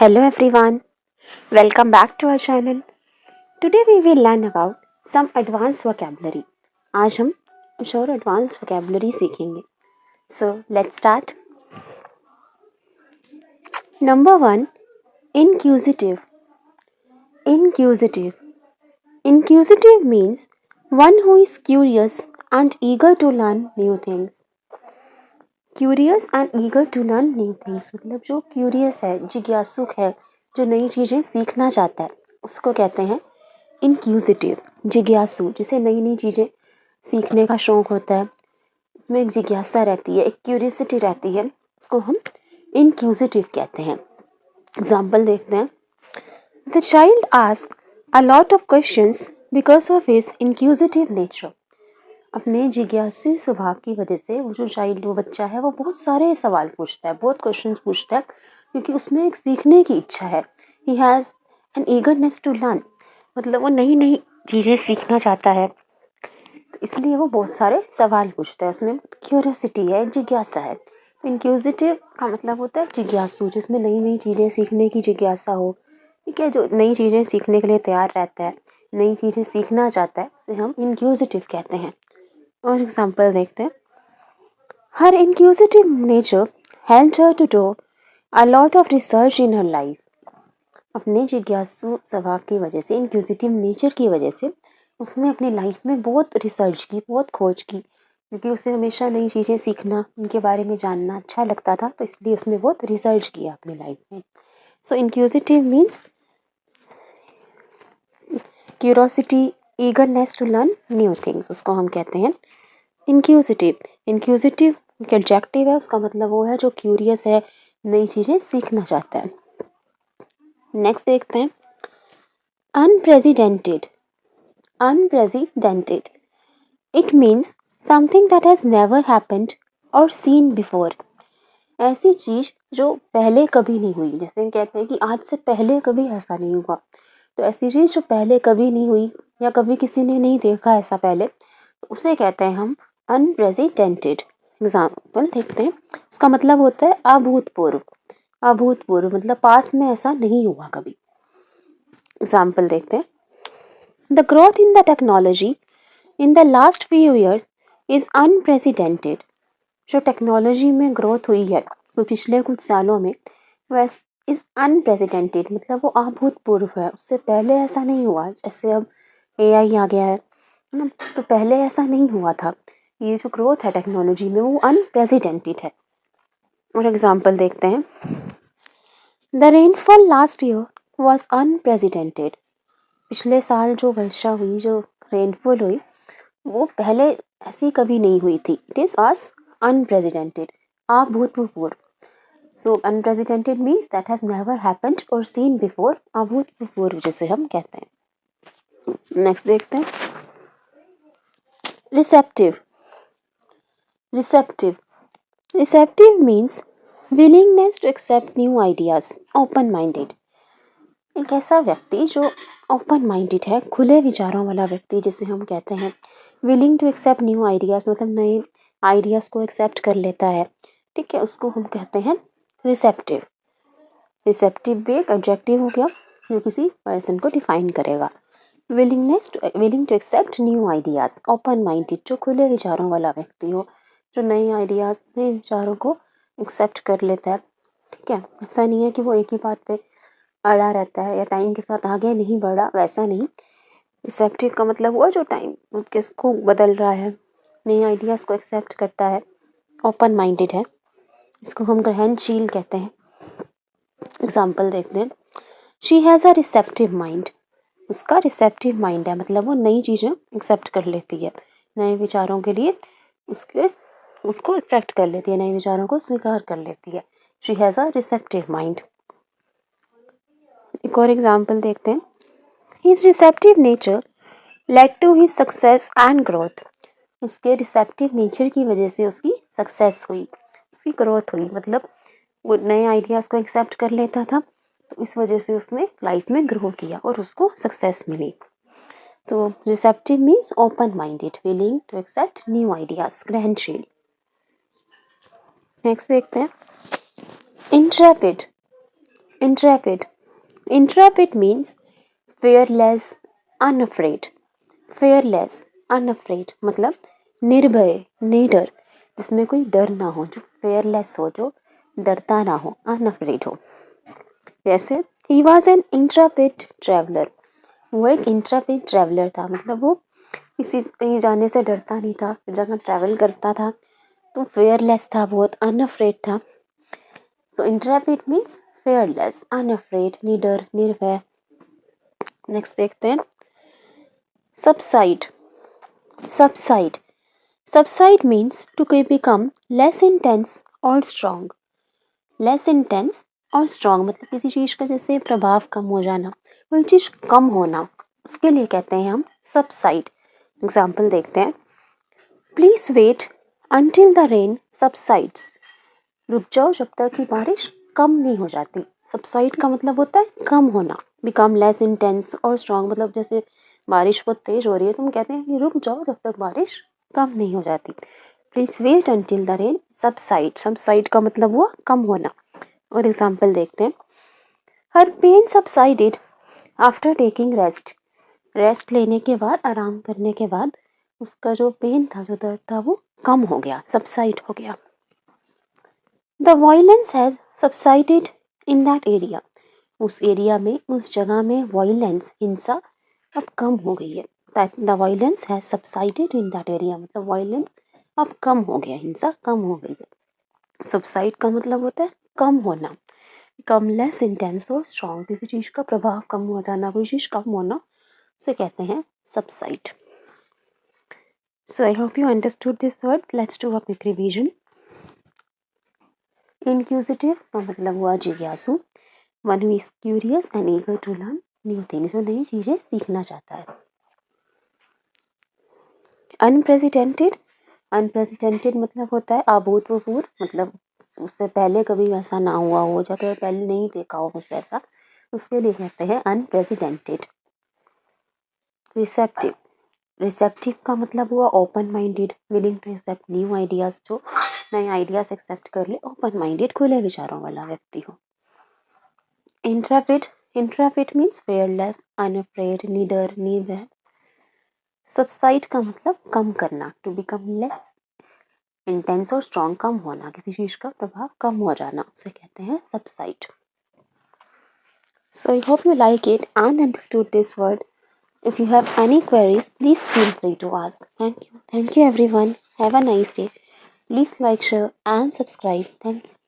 Hello everyone, welcome back to our channel. Today we will learn about some advanced vocabulary. आज हम कुछ और advanced vocabulary सीखेंगे. So let's start. Number 1, inquisitive. Inquisitive. Inquisitive means one who is curious and eager to learn new things. Curious and eager to learn new things मतलब जो curious है, जिज्ञासुक है, जो नई चीज़ें सीखना चाहता है, उसको कहते हैं इंक्यूजिटिव, जिज्ञासु, जिसे नई नई चीज़ें सीखने का शौक होता है, उसमें एक जिज्ञासा रहती है, एक क्यूरियसिटी रहती है, उसको हम इंक्यूजिटिव कहते हैं. एग्जाम्पल देखते हैं. The child asked a lot of questions because of his inquisitive nature. अपने जिज्ञासु स्वभाव की वजह से वो बच्चा है, वो बहुत सारे सवाल पूछता है, बहुत क्वेश्चंस पूछता है, क्योंकि उसमें एक सीखने की इच्छा है. He has an eagerness to learn, मतलब वो नई नई चीज़ें सीखना चाहता है, तो इसलिए वो बहुत सारे सवाल पूछता है, उसमें क्यूरियोसिटी है, जिज्ञासा है. इंक्यूजिटिव का मतलब होता है जिज्ञासु, जिसमें नई नई चीज़ें सीखने की जिज्ञासा हो. ठीक है, जो नई चीज़ें सीखने के लिए तैयार रहता है, नई चीज़ें सीखना चाहता है, उसे हम इंक्यूजिटिव कहते हैं. और एग्जाम्पल देखते हैं. Her inquisitive nature helped her to do a lot of research in her life. अपने जिज्ञासु स्वभाव की वजह से, इंक्विजिटिव नेचर की वजह से, उसने अपनी लाइफ में बहुत रिसर्च की, बहुत खोज की, क्योंकि उसे हमेशा नई चीज़ें सीखना, उनके बारे में जानना अच्छा लगता था, तो इसलिए उसने बहुत रिसर्च किया अपनी लाइफ में. So inquisitive means curiosity, eagerness to learn new things, उसको हम कहते हैं इंक्विजिटिव. इंक्विजिटिव एक एडजेक्टिव है, उसका मतलब वो है जो क्यूरियस है, नई चीज़ें सीखना चाहता है. नेक्स्ट देखते हैं. Unprecedented. Unprecedented. It means something that has never happened or seen before. ऐसी चीज जो पहले कभी नहीं हुई, जैसे कहते हैं कि आज से पहले कभी ऐसा नहीं हुआ, तो ऐसी चीज जो पहले कभी नहीं हुई या कभी किसी ने नहीं देखा ऐसा पहले, तो उसे कहते हैं हम अनप्रेसिडेंटेड. एग्जाम्पल देखते हैं. उसका मतलब होता है अभूतपूर्व. अभूतपूर्व मतलब पास्ट में ऐसा नहीं हुआ कभी. एग्जाम्पल देखते हैं. The growth in the technology in the last few years is unprecedented. जो टेक्नोलॉजी में ग्रोथ हुई है तो पिछले कुछ सालों में, वह इज अनप्रेसिडेंटेड मतलब वो अभूतपूर्व है, उससे पहले ऐसा नहीं हुआ. जैसे अब AI आ गया है ना, तो पहले ऐसा नहीं हुआ था. ये जो ग्रोथ है टेक्नोलॉजी में वो अनप्रेसिडेंटेड है. और एग्जांपल देखते हैं. The rainfall last year was unprecedented. पिछले साल जो वर्षा हुई, जो रेनफॉल हुई, वो पहले ऐसी कभी नहीं हुई थी. इट इज वाज अनप्रेसिडेंटेड, अभूतपूर्व. So unprecedented means that has never happened और सीन बिफोर. अभूतपूर्व जिसे हम कहते हैं. नेक्स्ट देखते हैं. Receptive. Receptive. Receptive means willingness to accept new ideas, open minded. एक ऐसा व्यक्ति जो ओपन माइंडेड है, खुले विचारों वाला व्यक्ति जिसे हम कहते हैं. Willing to accept new ideas मतलब नए आइडियाज को एक्सेप्ट कर लेता है. ठीक है, उसको हम कहते हैं रिसेप्टिव. रिसेप्टिव भी एक एडजेक्टिव हो गया जो किसी पर्सन को डिफाइन करेगा. Willing to accept new ideas, open minded जो खुले विचारों वाला व्यक्ति हो, जो नए आइडियाज, नए विचारों को एक्सेप्ट कर लेता है. ठीक है, ऐसा नहीं है कि वो एक ही बात पे अड़ा रहता है या टाइम के साथ आगे नहीं बढ़ा, वैसा नहीं. रिसेप्टिव का मतलब हुआ जो टाइम किसको बदल रहा है, नए आइडियाज़ को एक्सेप्ट करता है, ओपन माइंडेड है, इसको हम ग्रहणशील कहते हैं. एग्जाम्पल देखते हैं. She has a receptive mind. उसका रिसेप्टिव माइंड है मतलब वो नई चीज़ें एक्सेप्ट कर लेती है, नए विचारों के लिए उसको एक्सेप्ट कर लेती है, नए विचारों को स्वीकार कर लेती है. She has a receptive mind. एक और एग्जाम्पल देखते हैं. His receptive nature led to his success and growth. उसके रिसेप्टिव नेचर की वजह से उसकी सक्सेस हुई, उसकी ग्रोथ हुई, मतलब वो नए आइडियाज़ को एक्सेप्ट कर लेता था, तो इस वजह से उसने लाइफ में ग्रो किया और उसको सक्सेस मिली. तो receptive means open minded, willing to accept new ideas, ग्रहणशील. नेक्स्ट देखते हैं. Intrepid. Intrepid. Intrepid means fearless, unafraid. Fearless, unafraid मतलब निर्भय, निडर, जिसमें कोई डर ना हो, जो fearless हो, जो डरता ना हो, unafraid हो. जैसे he was an intrepid traveler. वो एक intrepid traveler था, मतलब वो किसी कहीं जाने से डरता नहीं था, जहाँ ट्रैवल करता था तो fearless था, बहुत unafraid था. So intrepid means fearless, unafraid, निडर, निर्भय. नेक्स्ट देखते हैं subside. Subside. Subside means to become less intense or strong. Less intense और strong मतलब किसी चीज़ का जैसे प्रभाव कम हो जाना, कोई चीज़ कम होना, उसके लिए कहते हैं हम subside. एग्जाम्पल देखते हैं. Please wait until the rain subsides. रुक जाओ जब तक कि बारिश कम नहीं हो जाती. Subside का मतलब होता है कम होना. Become less intense और strong मतलब जैसे बारिश बहुत तेज हो रही है तो हम कहते हैं कि रुक जाओ जब तक बारिश कम नहीं हो जाती. Please wait until the rain subsides. Subside का मतलब हुआ कम होना. और एग्जाम्पल देखते हैं. Her pain subsided after taking rest. Rest लेने के बाद, आराम करने के बाद उसका जो पेन था, जो दर्द था, वो कम हो गया, सबसाइड हो गया. The violence has subsided in that area. उस एरिया में, उस जगह में वायलेंस, हिंसा अब कम हो गई है. The violence has subsided in that area मतलब वायलेंस अब कम हो गया, हिंसा कम हो गई है. सबसाइड का मतलब होता है कम होना, कम, लेस इंटेंस और स्ट्रॉन्ग, किसी चीज़ का प्रभाव कम हो जाना, कोई चीज़ कम होना, उसे कहते हैं subside. So I hope you understood these words. Let's do a quick revision. Inquisitive का मतलब हुआ जिज्ञासु. One who is curious and eager to learn new things, जो नई चीज़ें सीखना चाहता है. Unprecedented. Unprecedented मतलब होता है अभूतपूर्व, मतलब उससे पहले कभी वैसा ना हुआ हो, या तो पहले नहीं देखा हो कुछ वैसा, उसके लिए कहते हैं अनप्रेसिडेंटेड. रिसेप्टिव. रिसेप्टिव का मतलब हुआ open minded, willing to accept new ideas, जो नए आइडियाज एक्सेप्ट कर ले, ओपन माइंडेड, खुले विचारों वाला व्यक्ति हो. Intrepid. Intrepid means fearless, unafraid, निडर, निर्भय. सबसाइड का मतलब कम करना, टू बिकम लेस इंटेंस और स्ट्रॉन्ग, कम होना, किसी चीज का प्रभाव कम हो जाना, उसे कहते हैं subside. So I hope you like it and understood this word. If you have any queries, please feel free to ask. Thank you. Thank you everyone. Have a nice day. Please like, share and subscribe. Thank you.